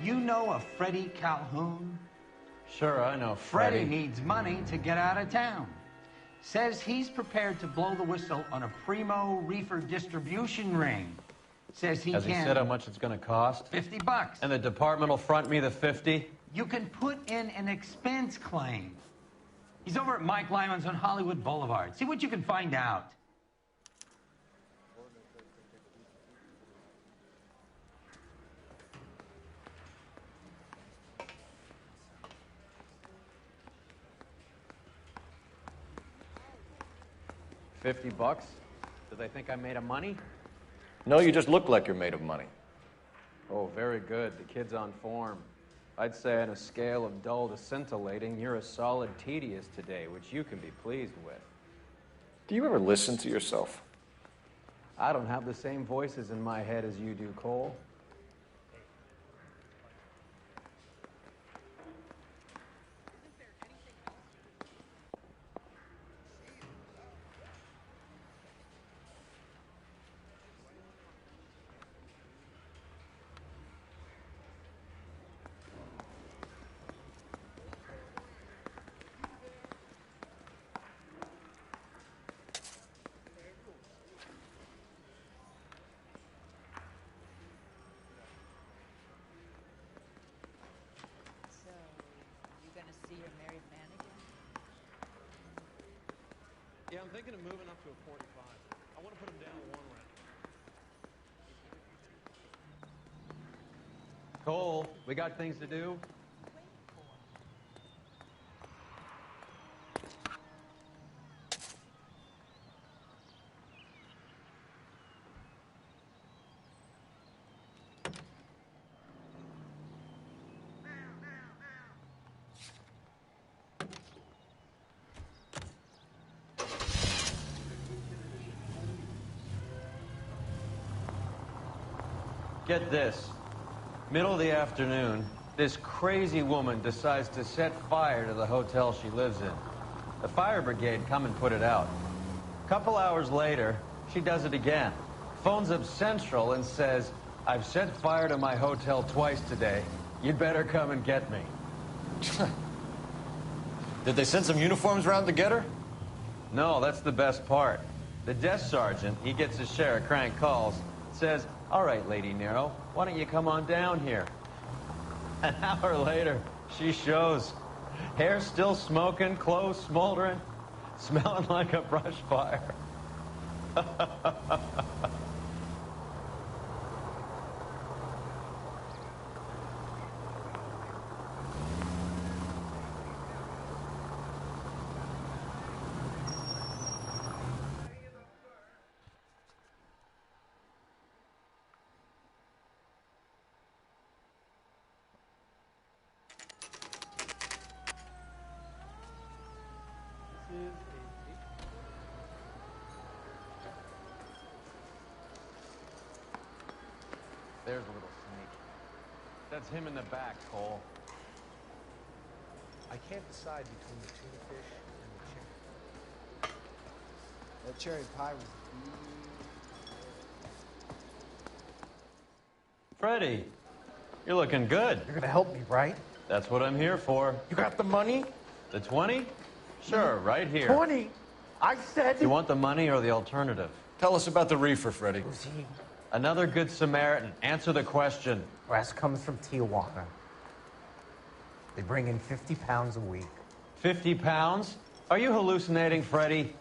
You know a Freddie Calhoun? Sure, I know Freddie needs money to get out of town. Says he's prepared to blow the whistle on a primo reefer distribution ring. Says he Has he said how much it's going to cost? $50. And the department will front me the 50? You can put in an expense claim. He's over at Mike Lyman's on Hollywood Boulevard. See what you can find out. $50? Do they think I'm made of money? No, you just look like you're made of money. Oh, very good. The kid's on form. I'd say on a scale of dull to scintillating, you're a solid tedious today, which you can be pleased with. Do you ever listen to yourself? I don't have the same voices in my head as you do, Cole. Yeah, I'm thinking of moving up to a 45. I want to put him down one round. Cole, we got things to do. Get this. Middle of the afternoon, this crazy woman decides to set fire to the hotel she lives in. The fire brigade come and put it out. A couple hours later, she does it again. Phones up Central and says, "I've set fire to my hotel twice today. You'd better come and get me." Did they send some uniforms around to get her? No, that's the best part. The desk sergeant, he gets his share of crank calls, says, "All right, Lady Nero, why don't you come on down here?" An hour later, she shows. Hair still smoking, clothes smoldering, smelling like a brush fire. There's a little snake. That's him in the back, Cole. I can't decide between the tuna fish and the cherry. That cherry pie was Freddie, you're looking good. You're gonna help me, right? That's what I'm here for. You got the money? The 20? Sure, right here. 20? I said... You want the money or the alternative? Tell us about the reefer, Freddie. Who's he? Another good Samaritan. Answer the question. Grass comes from Tijuana. They bring in 50 pounds a week. 50 pounds? Are you hallucinating, Freddie?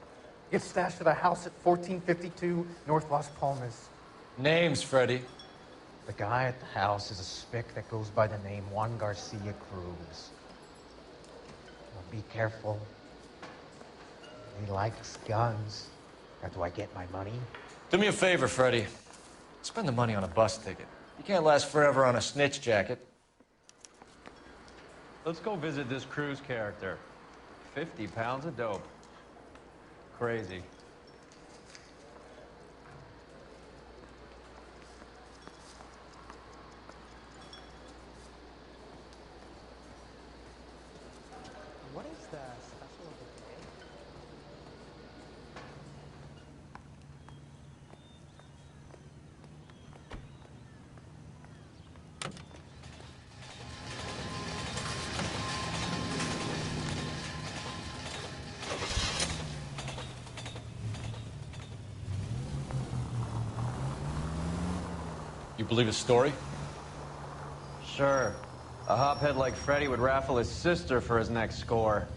It's stashed at a house at 1452 North Las Palmas. Names, Freddie. The guy at the house is a spick that goes by the name Juan Garcia Cruz. Well, be careful. He likes guns. Now, do I get my money? Do me a favor, Freddie. Spend the money on a bus ticket. You can't last forever on a snitch jacket. Let's go visit this Cruz character. 50 pounds of dope. Crazy. What is the special of the day? believe his story? Sure. A hophead like Freddy would raffle his sister for his next score.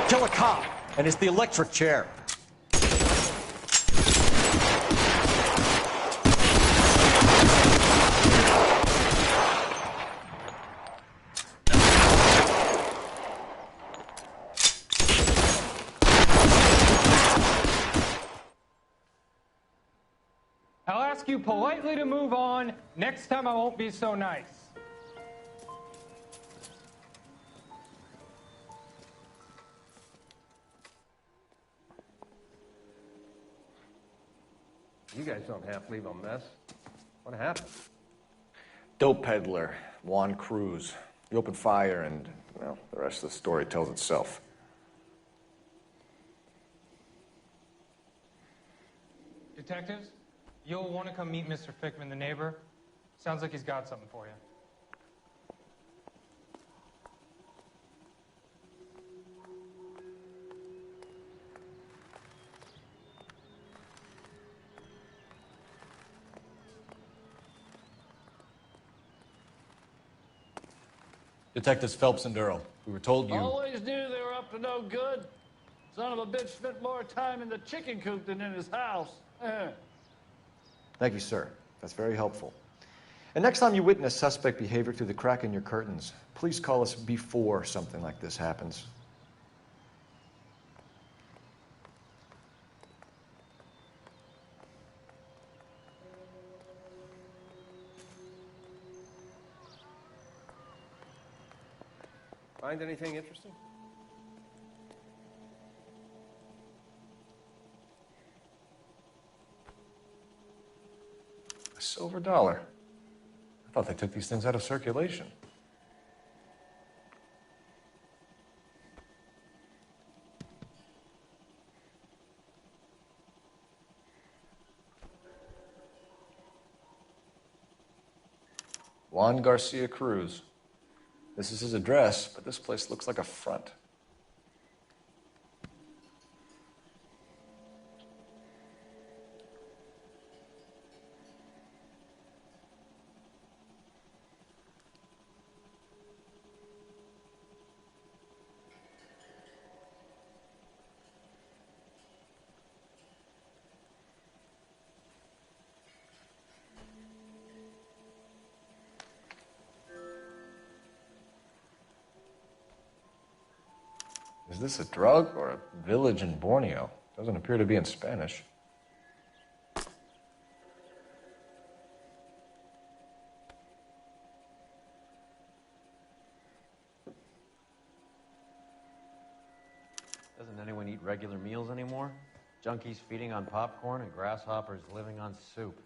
Kill a cop, and it's the electric chair. I'll ask you politely to move on. Next time I won't be so nice. You guys don't have to leave a mess. What happened? Dope peddler, Juan Cruz. He opened fire and, well, the rest of the story tells itself. Detectives, you'll want to come meet Mr. Fickman, the neighbor. Sounds like he's got something for you. Detectives Phelps and Durrell. We were told you... Always knew they were up to no good. Son of a bitch spent more time in the chicken coop than in his house. Thank you, sir. That's very helpful. And next time you witness suspect behavior through the crack in your curtains, please call us before something like this happens. Find anything interesting? A silver dollar. I thought they took these things out of circulation. Juan Garcia Cruz. This is his address, but this place looks like a front. Is this a drug or a village in Borneo? Doesn't appear to be in Spanish. Doesn't anyone eat regular meals anymore? Junkies feeding on popcorn and grasshoppers living on soup.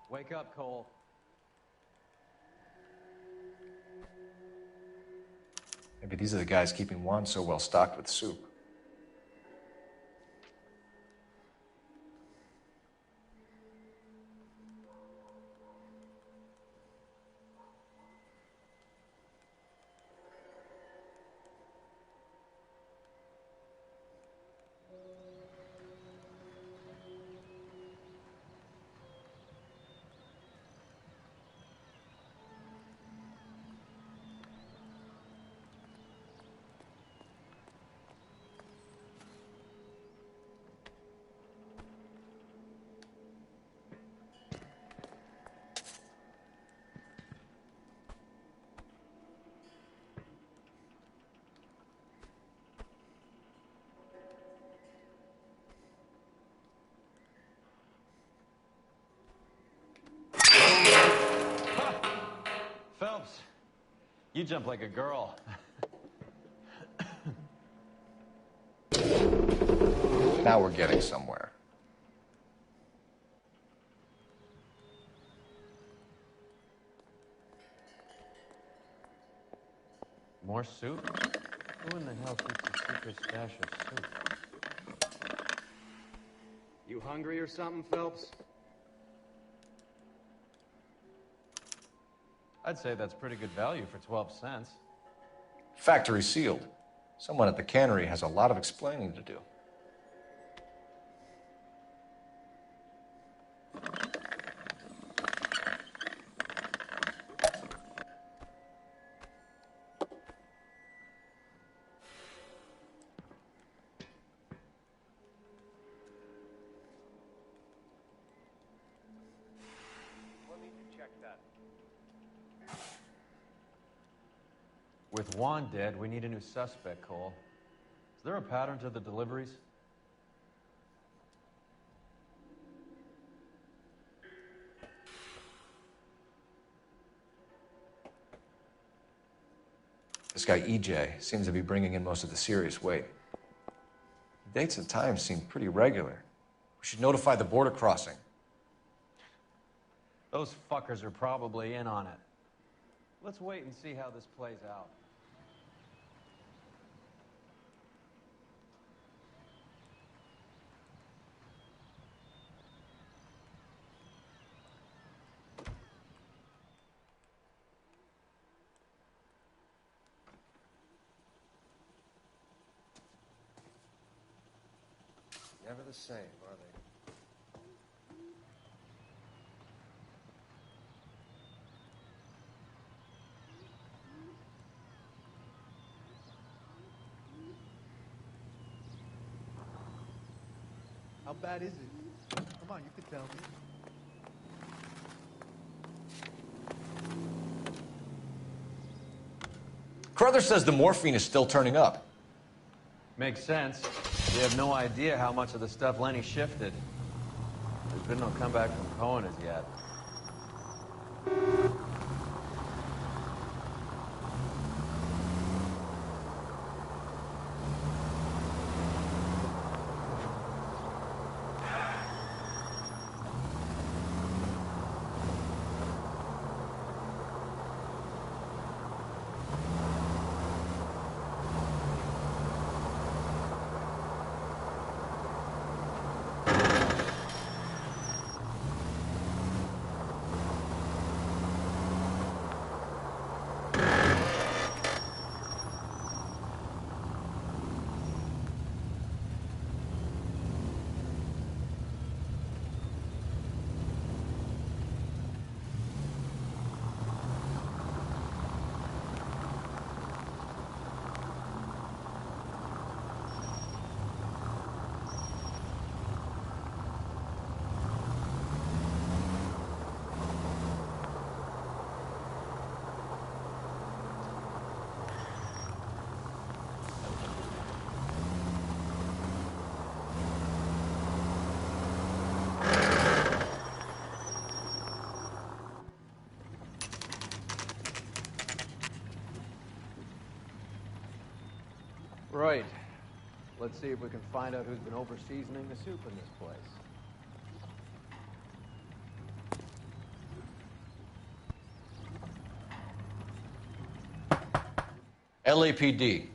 Wake up, Cole. Maybe these are the guys keeping Juan so well stocked with soup. Phelps, you jump like a girl. Now we're getting somewhere. More soup? Who in the hell keeps a secret stash of soup? You hungry or something, Phelps? I'd say that's pretty good value for 12 cents. Factory sealed. Someone at the cannery has a lot of explaining to do. With Juan dead, we need a new suspect, Cole. Is there a pattern to the deliveries? This guy, EJ, seems to be bringing in most of the serious weight. The dates and times seem pretty regular. We should notify the border crossing. Those fuckers are probably in on it. Let's wait and see how this plays out. Never the same, are they? How bad is it? Come on, you can tell me. Carruthers says the morphine is still turning up. Makes sense. We have no idea how much of the stuff Lenny shifted. There's been no comeback from Cohen as yet. Right. Let's see if we can find out who's been over-seasoning the soup in this place. LAPD.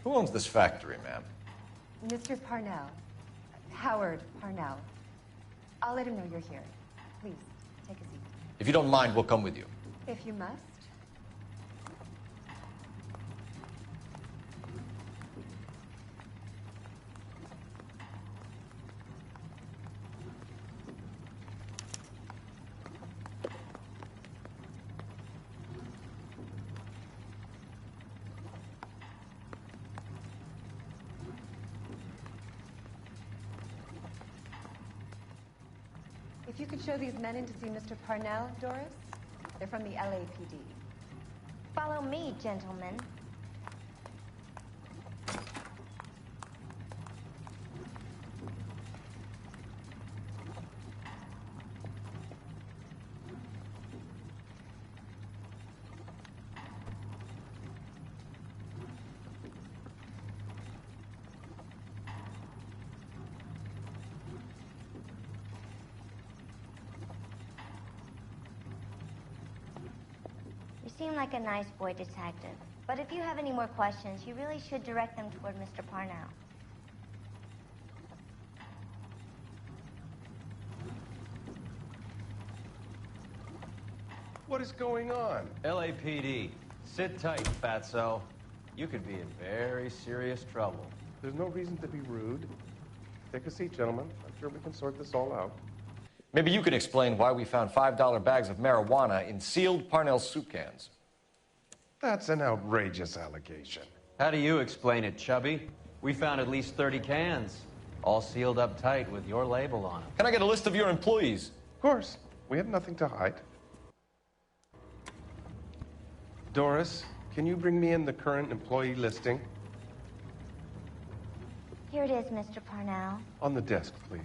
Who owns this factory, ma'am? Mr. Parnell. Howard Parnell. I'll let him know you're here. Please, take a seat. If you don't mind, we'll come with you. If you must. If you could show these men in to see Mr. Parnell, Doris. They're from the LAPD. Follow me, gentlemen. You seem like a nice boy, detective. But if you have any more questions, you really should direct them toward Mr. Parnell. What is going on? LAPD. Sit tight, fatso. You could be in very serious trouble. There's no reason to be rude. Take a seat, gentlemen. I'm sure we can sort this all out. Maybe you can explain why we found $5 bags of marijuana in sealed Parnell soup cans. That's an outrageous allegation. How do you explain it, Chubby? We found at least 30 cans, all sealed up tight with your label on them. Can I get a list of your employees? Of course. We have nothing to hide. Doris, can you bring me in the current employee listing? Here it is, Mr. Parnell. On the desk, please.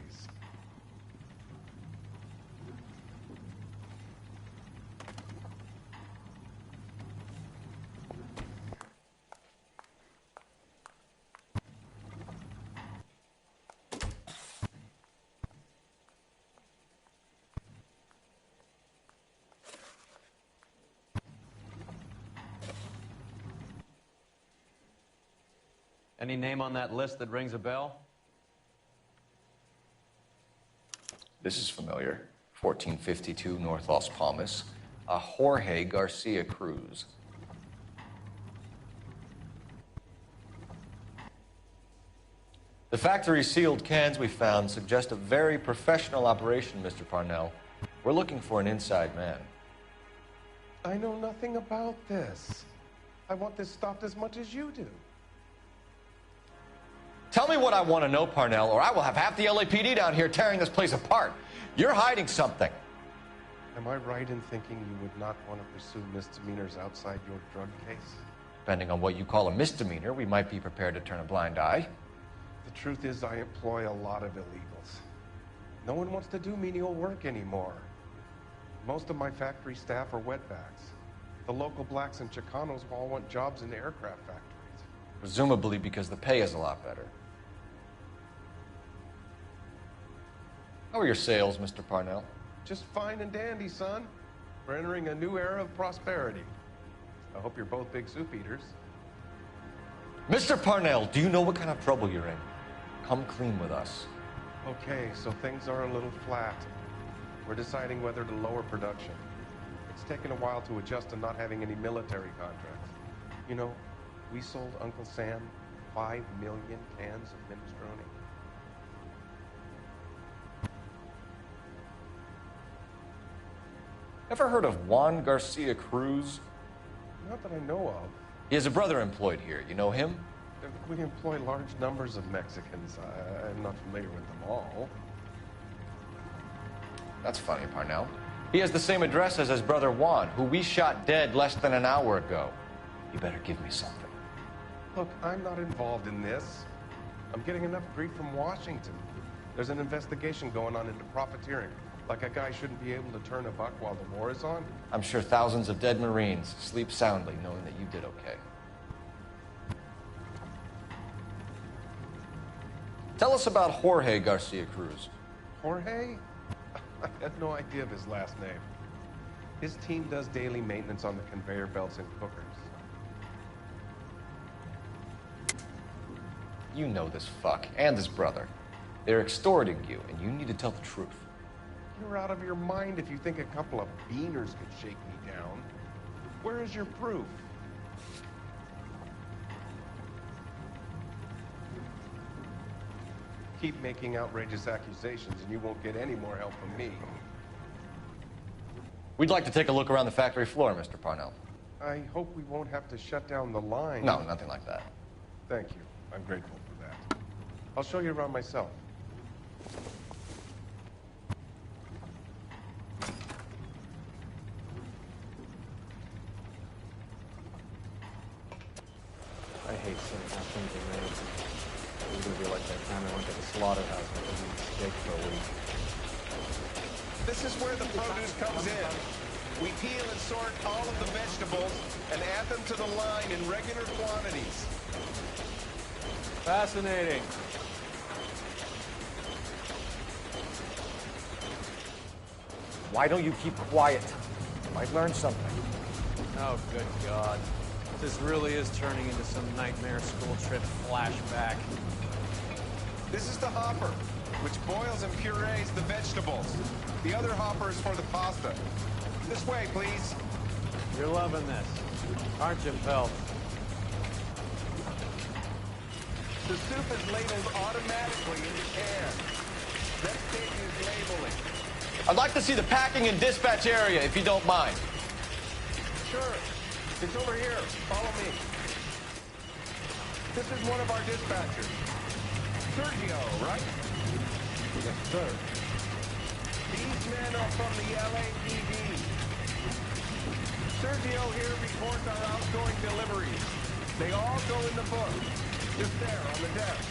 Any name on that list that rings a bell? This is familiar. 1452 North Las Palmas. A Jorge Garcia Cruz. The factory sealed cans we found suggest a very professional operation, Mr. Parnell. We're looking for an inside man. I know nothing about this. I want this stopped as much as you do. Tell me what I want to know, Parnell, or I will have half the LAPD down here tearing this place apart. You're hiding something. Am I right in thinking you would not want to pursue misdemeanors outside your drug case? Depending on what you call a misdemeanor, we might be prepared to turn a blind eye. The truth is, I employ a lot of illegals. No one wants to do menial work anymore. Most of my factory staff are wetbacks. The local blacks and Chicanos all want jobs in aircraft factories. Presumably because the pay is a lot better. How are your sales, Mr. Parnell? Just fine and dandy, son. We're entering a new era of prosperity. I hope you're both big soup eaters. Mr. Parnell, do you know what kind of trouble you're in? Come clean with us. Okay, so things are a little flat. We're deciding whether to lower production. It's taken a while to adjust to not having any military contracts. You know, we sold Uncle Sam 5 million cans of minestrone. Ever heard of Juan Garcia Cruz? Not that I know of. He has a brother employed here. You know him? We employ large numbers of Mexicans. I'm not familiar with them all. That's funny, Parnell. He has the same address as his brother Juan, who we shot dead less than an hour ago. You better give me something. Look, I'm not involved in this. I'm getting enough grief from Washington. There's an investigation going on into profiteering. Like a guy shouldn't be able to turn a buck while the war is on. I'm sure thousands of dead Marines sleep soundly knowing that you did okay. Tell us about Jorge Garcia Cruz. Jorge? I had no idea of his last name. His team does daily maintenance on the conveyor belts and cookers. You know this fuck, and his brother. They're extorting you, and you need to tell the truth. You're out of your mind if you think a couple of beaners could shake me down. Where is your proof? Keep making outrageous accusations and you won't get any more help from me. We'd like to take a look around the factory floor, Mr. Parnell. I hope we won't have to shut down the line. No, nothing like that. Thank you. I'm grateful for that. I'll show you around myself. I hate seeing how things are made. It's gonna be like that time I went to the slaughterhouse and I was eating steak for a week. This is where the produce comes in. We peel and sort all of the vegetables and add them to the line in regular quantities. Fascinating. Why don't you keep quiet? Might learn something. Oh, good God. This really is turning into some nightmare school trip flashback. This is the hopper, which boils and purees the vegetables. The other hopper is for the pasta. This way, please. You're loving this, aren't you, Phelps? The soup is labeled automatically in the can. Next stage is labeling. I'd like to see the packing and dispatch area, if you don't mind. Sure. It's over here. Follow me. This is one of our dispatchers. Sergio, right? Yes, sir. These men are from the LAPD. Sergio here reports our outgoing deliveries. They all go in the book. Just there on the desk.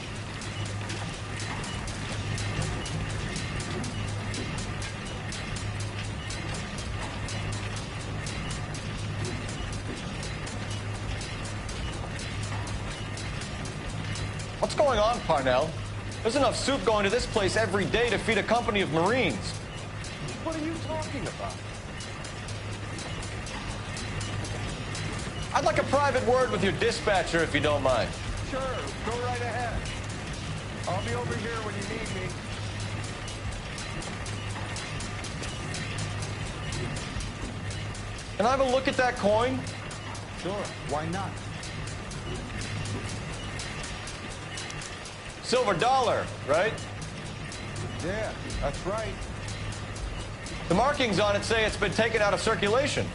What's going on, Parnell? There's enough soup going to this place every day to feed a company of Marines. What are you talking about? I'd like a private word with your dispatcher, if you don't mind. Sure, go right ahead. I'll be over here when you need me. Can I have a look at that coin? Sure, why not? Silver dollar, right? Yeah, that's right. The markings on it say it's been taken out of circulation.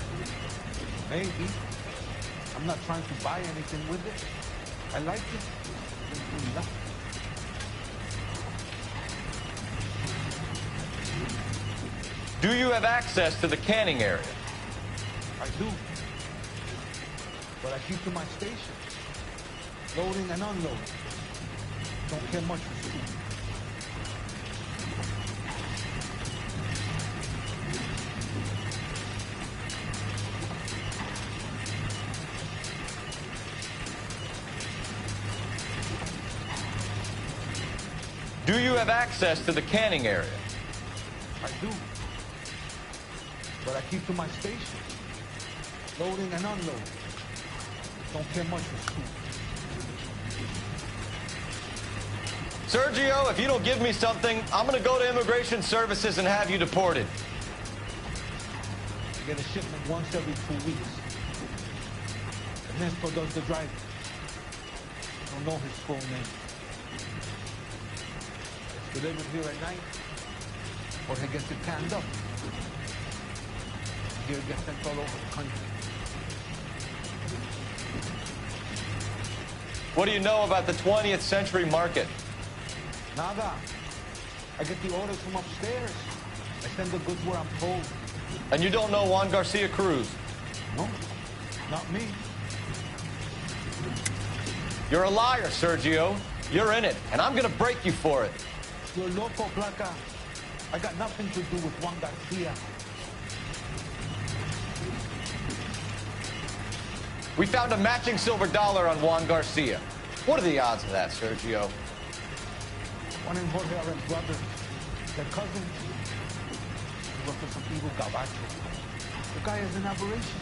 Maybe. I'm not trying to buy anything with it. I like it. Do you have access to the canning area? I do. But I keep to my station. Loading and unloading. Don't care much for soup. Do you have access to the canning area? I do. But I keep to my station. Loading and unloading. Don't care much for soup. Sergio, if you don't give me something, I'm going to go to Immigration Services and have you deported. I get a shipment once every 2 weeks. Ernesto does the driving. I don't know his full name. It's delivered here at night, or he gets it canned up. Here it gets sent all over the country. What do you know about the 20th century market? Nada. I get the orders from upstairs. I send the goods where I'm told. And you don't know Juan Garcia Cruz? No, not me. You're a liar, Sergio. You're in it, and I'm going to break you for it. You're loco, Placa. I got nothing to do with Juan Garcia. We found a matching silver dollar on Juan Garcia. What are the odds of that, Sergio? Juan and Jorge are brothers. They're cousins. They work for some evil gabacho. The guy is an aberration.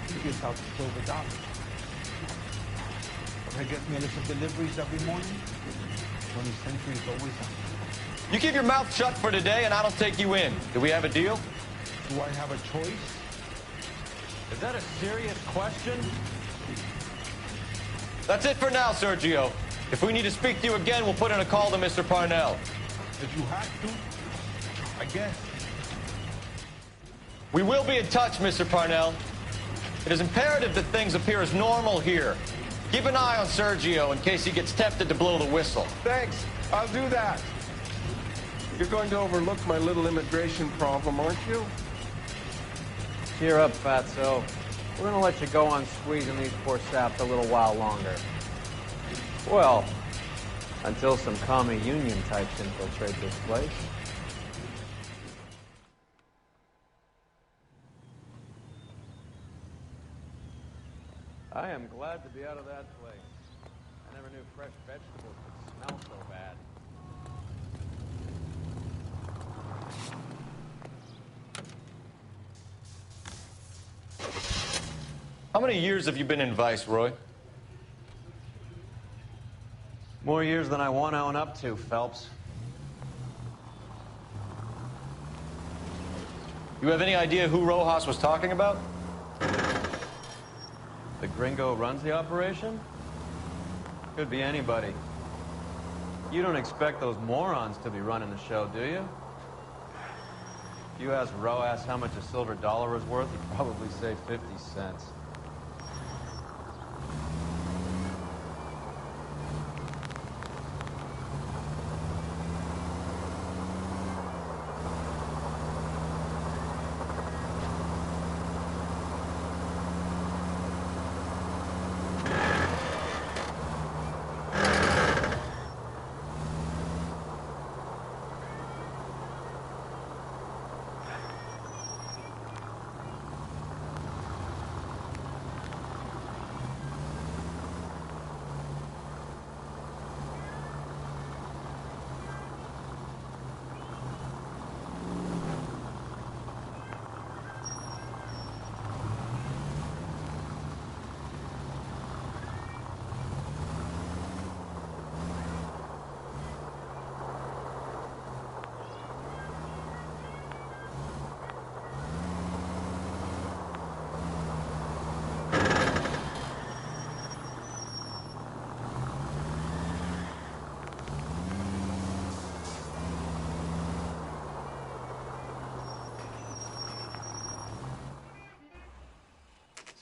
He gives out silver dollars. Jorge gets me a list of deliveries every morning. 20th century is always on. You keep your mouth shut for today, and I don't take you in. Do we have a deal? Do I have a choice? Is that a serious question? That's it for now, Sergio. If we need to speak to you again, we'll put in a call to Mr. Parnell. If you have to, I guess. We will be in touch, Mr. Parnell. It is imperative that things appear as normal here. Keep an eye on Sergio in case he gets tempted to blow the whistle. Thanks. I'll do that. You're going to overlook my little immigration problem, aren't you? Cheer up, Fatso. We're gonna let you go on squeezing these poor saps a little while longer. Well, until some commie union types infiltrate this place. I am glad to be out of that place. I never knew fresh vegetables could smell so bad. How many years have you been in Viceroy? More years than I want to own up to, Phelps. You have any idea who Rojas was talking about? The gringo runs the operation? Could be anybody. You don't expect those morons to be running the show, do you? If you ask Rojas how much a silver dollar is worth, he'd probably say 50 cents.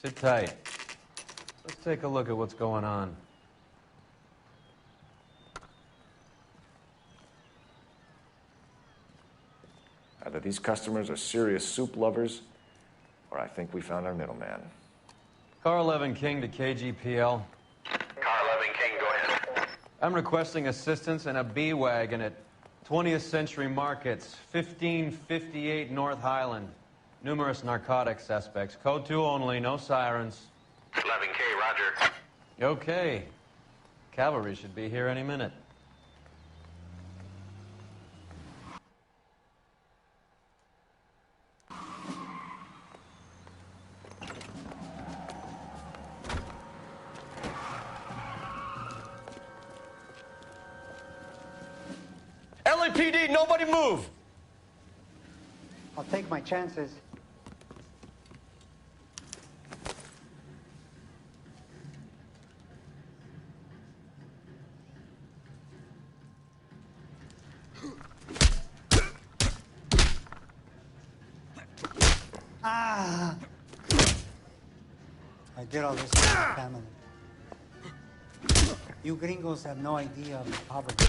Sit tight. Let's take a look at what's going on. Either these customers are serious soup lovers, or I think we found our middleman. Car 11 King to KGPL. Car 11 King, go ahead. I'm requesting assistance in a B-Wagon at 20th Century Markets, 1558 North Highland. Numerous narcotic suspects. Code 2 only, no sirens. 11K, roger. Okay. Cavalry should be here any minute. LAPD, nobody move! I'll take my chances. Ah! I did all this for my family. You gringos have no idea of the poverty.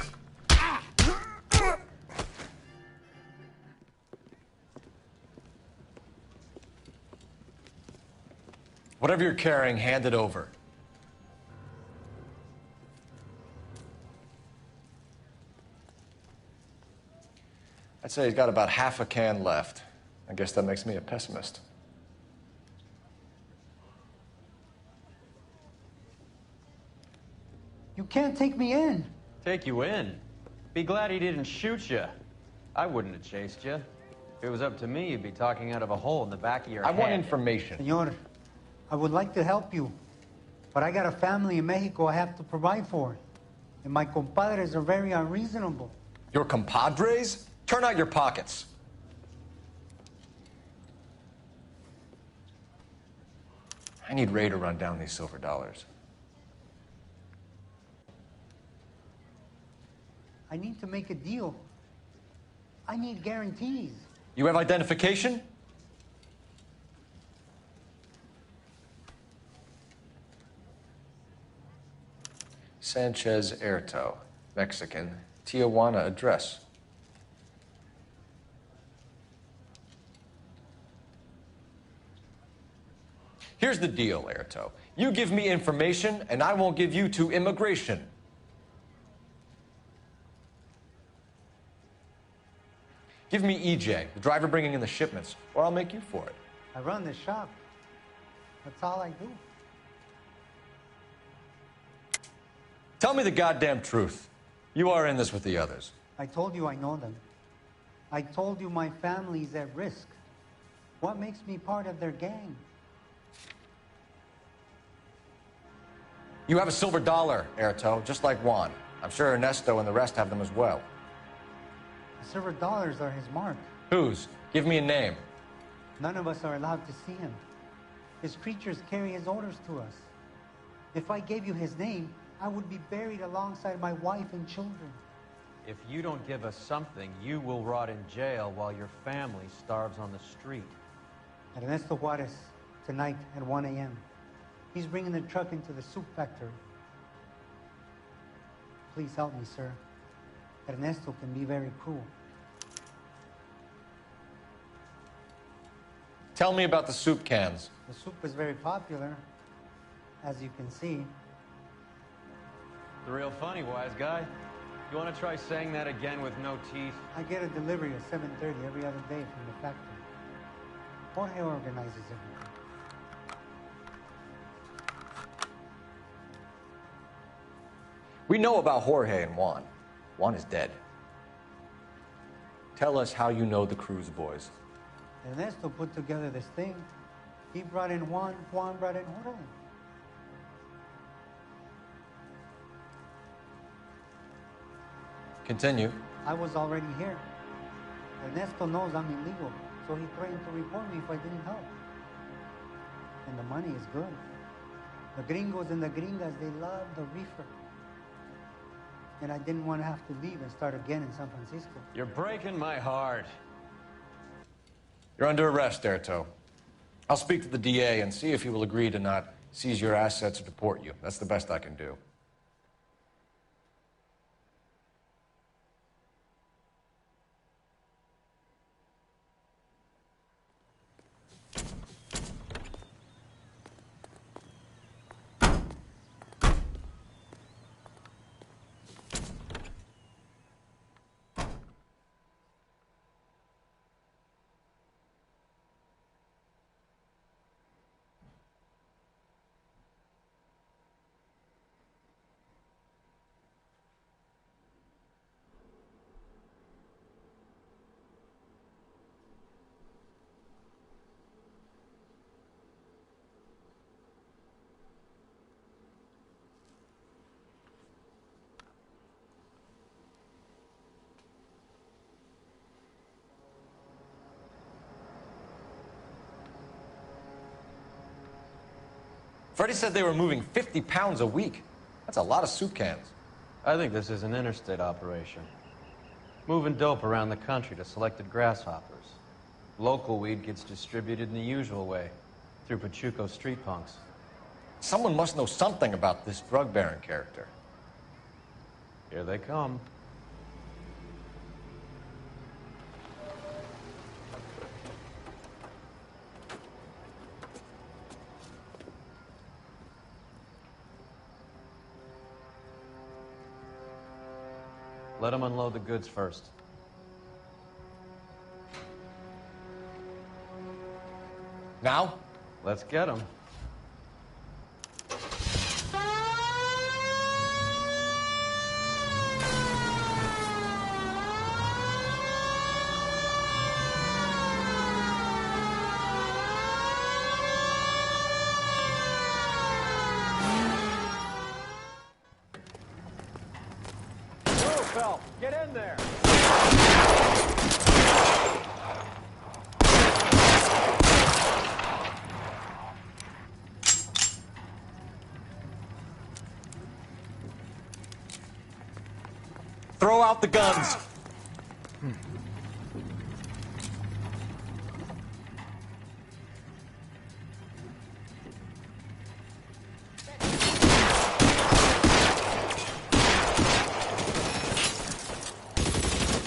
Whatever you're carrying, hand it over. I'd say he's got about half a can left. I guess that makes me a pessimist. You can't take me in. Take you in? Be glad he didn't shoot you. I wouldn't have chased you. If it was up to me, you'd be talking out of a hole in the back of your head. I want information. Senor, I would like to help you, but I got a family in Mexico I have to provide for. And my compadres are very unreasonable. Your compadres? Turn out your pockets. I need Ray to run down these silver dollars. I need to make a deal. I need guarantees. You have identification? Sanchez Erto, Mexican, Tijuana address. Here's the deal, Erto. You give me information, and I won't give you to immigration. Give me EJ, the driver bringing in the shipments, or I'll make you for it. I run the shop. That's all I do. Tell me the goddamn truth. You are in this with the others. I told you I know them. I told you my family's at risk. What makes me part of their gang? You have a silver dollar, Erto, just like Juan. I'm sure Ernesto and the rest have them as well. The silver dollars are his mark. Whose? Give me a name. None of us are allowed to see him. His creatures carry his orders to us. If I gave you his name, I would be buried alongside my wife and children. If you don't give us something, you will rot in jail while your family starves on the street. Ernesto Juarez, tonight at 1 a.m. He's bringing the truck into the soup factory. Please help me, sir. Ernesto can be very cruel. Tell me about the soup cans. The soup is very popular, as you can see. The real funny, wise guy. You want to try saying that again with no teeth? I get a delivery at 7:30 every other day from the factory. Jorge organizes everything. We know about Jorge and Juan. Juan is dead. Tell us how you know the Cruz boys. Ernesto put together this thing. He brought in Juan, Juan brought in Jorge. Continue. I was already here. Ernesto knows I'm illegal, so he threatened to report me if I didn't help. And the money is good. The gringos and the gringas, they love the reefer. And I didn't want to have to leave and start again in San Francisco. You're breaking my heart. You're under arrest, Erto. I'll speak to the DA and see if he will agree to not seize your assets or deport you. That's the best I can do. Freddie said they were moving 50 pounds a week. That's a lot of soup cans. I think this is an interstate operation. Moving dope around the country to selected grasshoppers. Local weed gets distributed in the usual way, through Pachuco street punks. Someone must know something about this drug baron character. Here they come. Let them unload the goods first. Now? Let's get them. Phelps, get in there! Throw out the guns.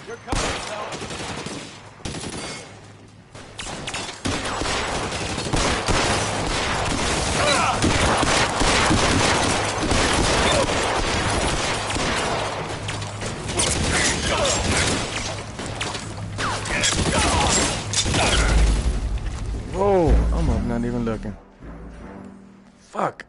You're coming, Phelps. Whoa, I'm up, not even looking. Fuck.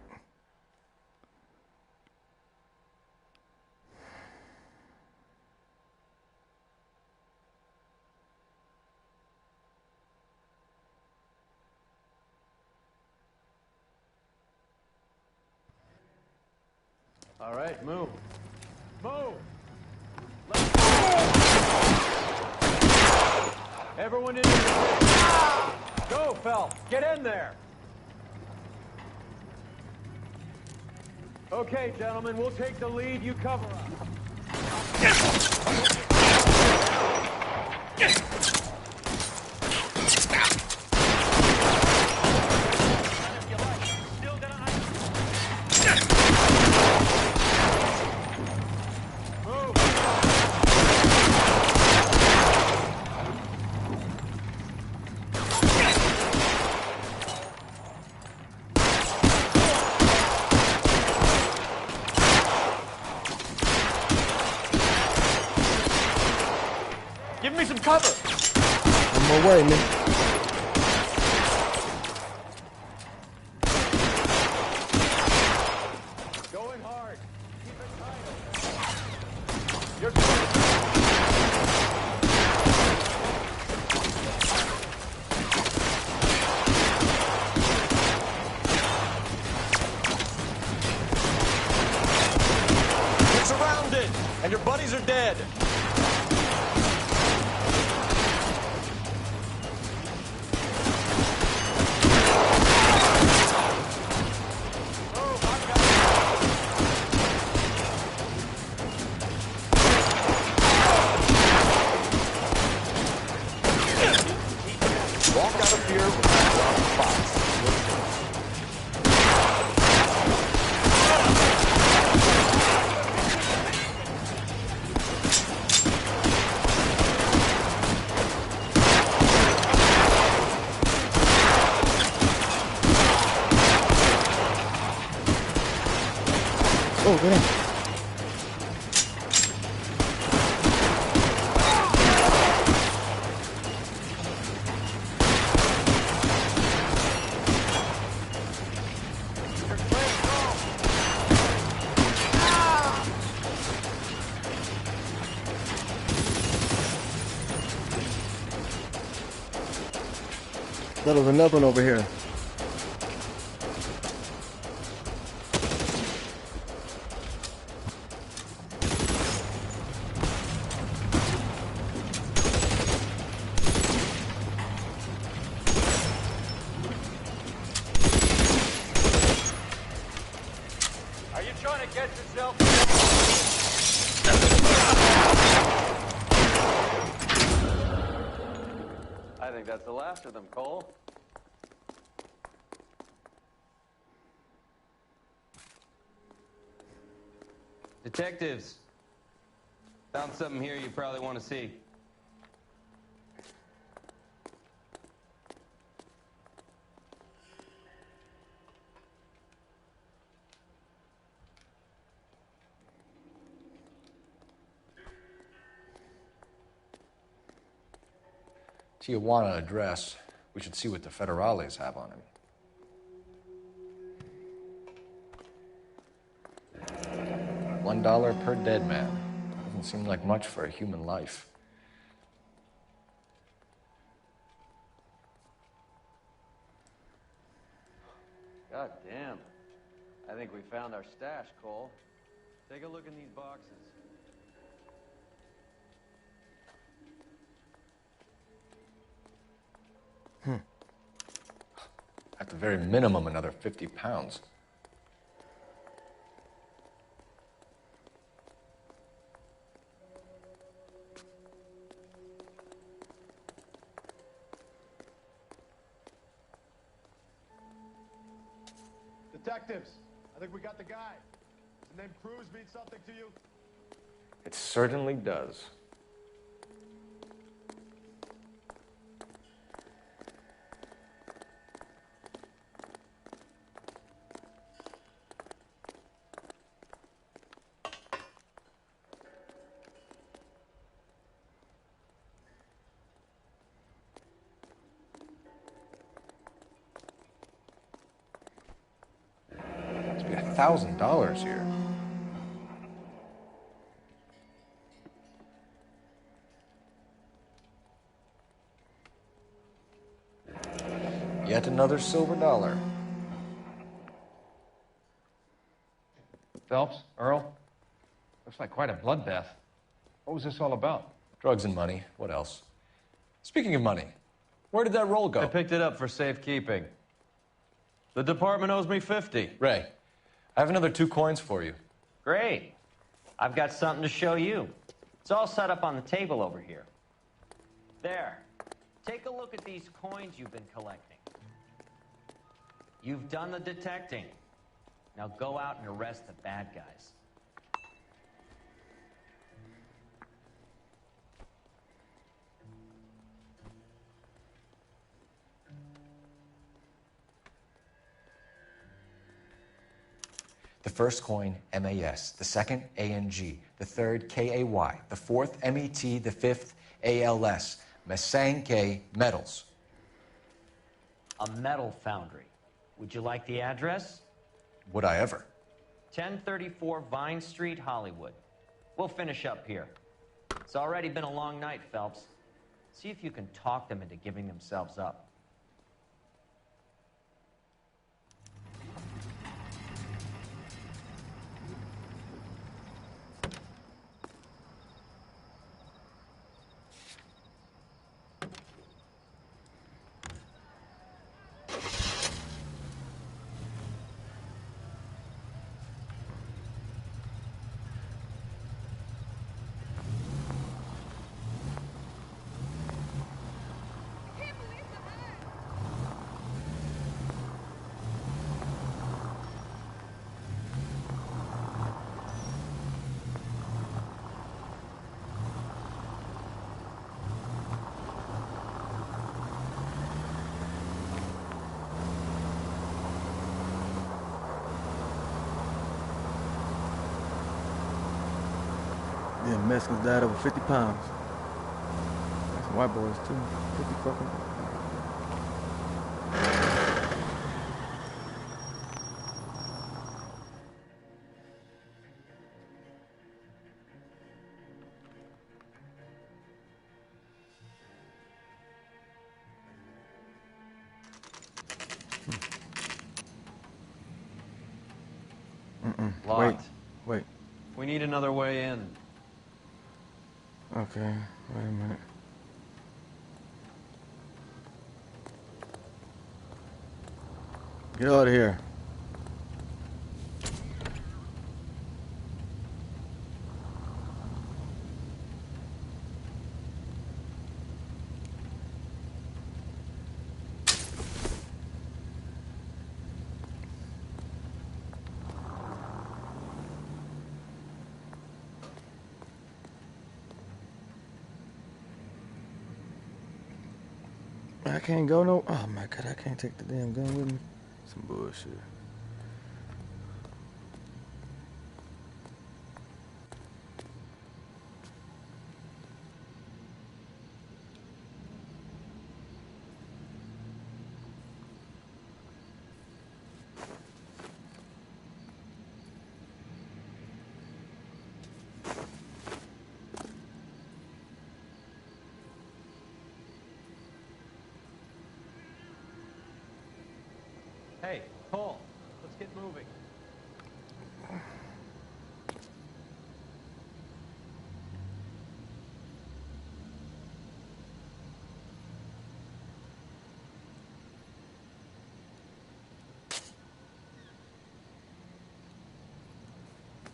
All right, move. Move! Everyone in there. Go, Phelps. Get in there. Okay, gentlemen, we'll take the lead. You cover us. Give me some cover. On my way, man. Going hard. Keep it tight. You're You're surrounded, and your buddies are dead. Walk out of here with a box. Oh, get in. There was another one over here. Are you trying to get yourself? I think that's the last of them, Cole. Detectives, found something here you probably want to see. Tijuana address. We should see what the federales have on him. $1 per dead man. Doesn't seem like much for a human life. God damn. I think we found our stash, Cole. Take a look in these boxes. At the very minimum, another 50 pounds. Detectives, I think we got the guy. Does the name Cruz mean something to you? It certainly does. Must be $1,000 here. Yet another silver dollar. Phelps, Earl, looks like quite a bloodbath. What was this all about? Drugs and money. What else? Speaking of money, where did that roll go? I picked it up for safekeeping. The department owes me 50. Ray, I have another 2 coins for you. Great. I've got something to show you. It's all set up on the table over here. There. Take a look at these coins you've been collecting. You've done the detecting. Now go out and arrest the bad guys. The first coin, MAS. The second, ANG. The third, KAY. The fourth, MET. The fifth, ALS. Masanke Metals. A metal foundry. Would you like the address? Would I ever? 1034 Vine Street, Hollywood. We'll finish up here. It's already been a long night, Phelps. See if you can talk them into giving themselves up. Yeah, Mexicans died over 50 pounds. Some white boys too. 50 fucking. Locked. Wait. We need another way in. Okay, wait a minute. Get out of here. I can't go no. Oh my god, I can't take the damn gun with me. Some bullshit. Hey, Cole, let's get moving.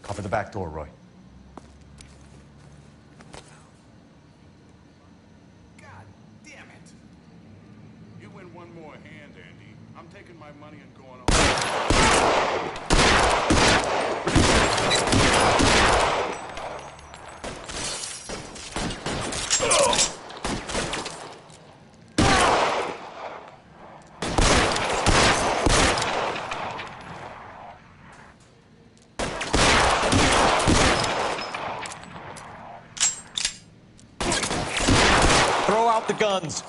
Cover the back door, Roy. God damn it! You win one more hand, Andy. I'm taking my money and going on. Throw out the guns.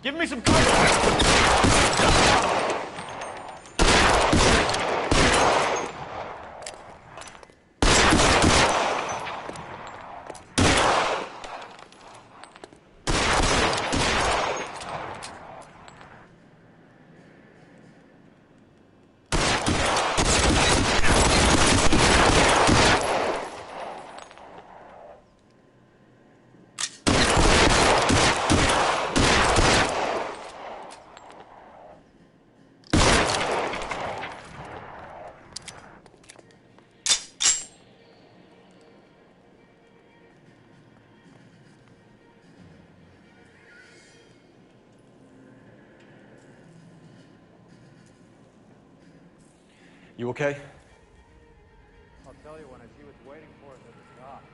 Give me some cover! You okay? I'll tell you when I see what's waiting for us at the dock.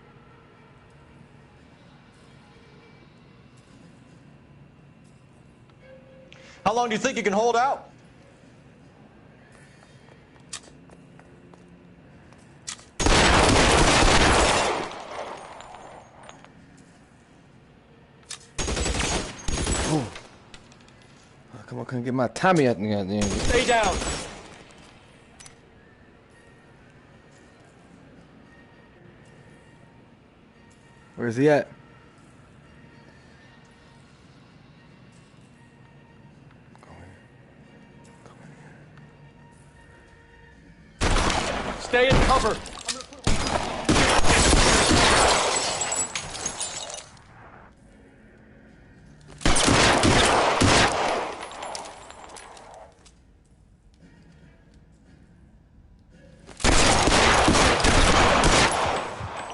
How long do you think you can hold out? Oh. How come I couldn't get my Tommy at the end? Stay down. Where's he at? Stay in cover.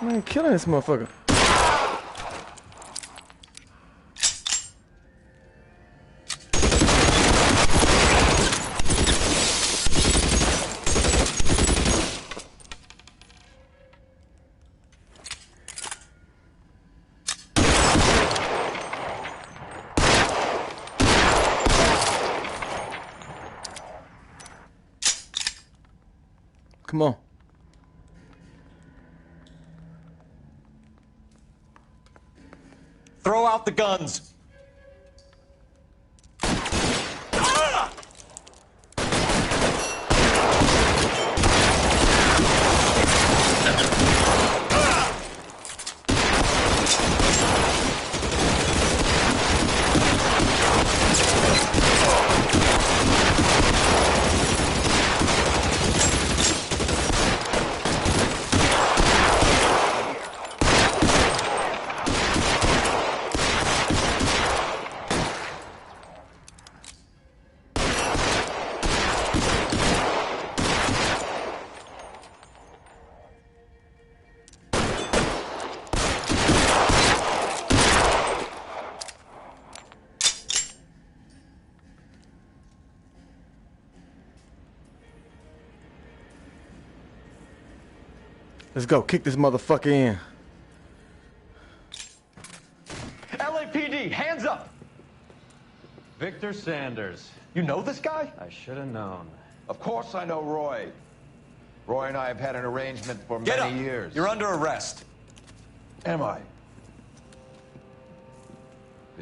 Man, killing this motherfucker. Come on. Throw out the guns. Let's go. Kick this motherfucker in. LAPD, hands up! Victor Sanders. You know this guy? I should have known. Of course I know Roy. Roy and I have had an arrangement for Get many up. years. You're under arrest. Am I?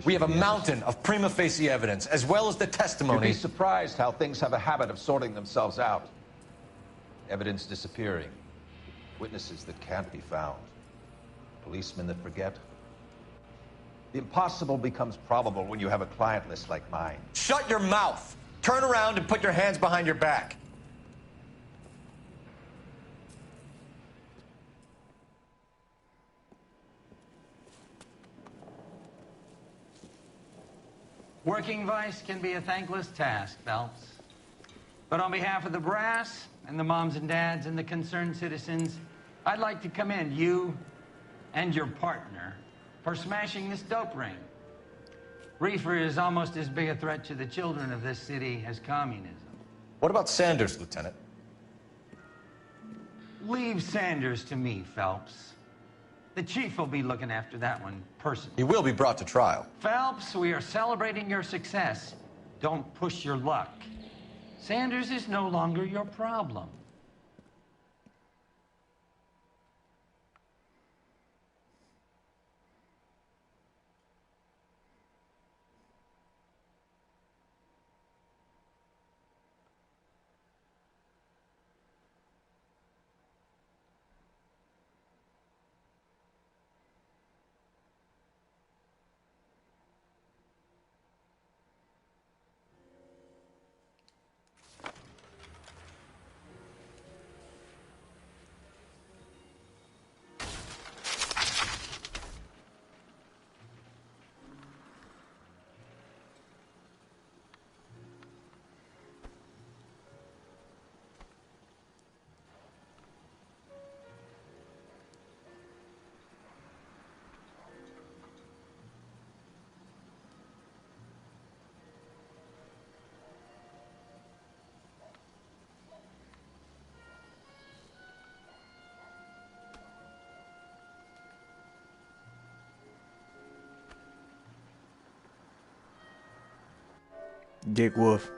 We have a mountain of prima facie evidence, as well as the You'd testimony. be surprised how things have a habit of sorting themselves out. Evidence disappearing. Witnesses that can't be found. Policemen that forget. The impossible becomes probable when you have a client list like mine. Shut your mouth. Turn around and put your hands behind your back. Working vice can be a thankless task, Phelps. But on behalf of the brass and the moms and dads and the concerned citizens, I'd like to commend you and your partner for smashing this dope ring. Reefer is almost as big a threat to the children of this city as communism. What about Sanders, Lieutenant? Leave Sanders to me, Phelps. The chief will be looking after that one personally. He will be brought to trial. Phelps, we are celebrating your success. Don't push your luck. Sanders is no longer your problem. Dick Wolf.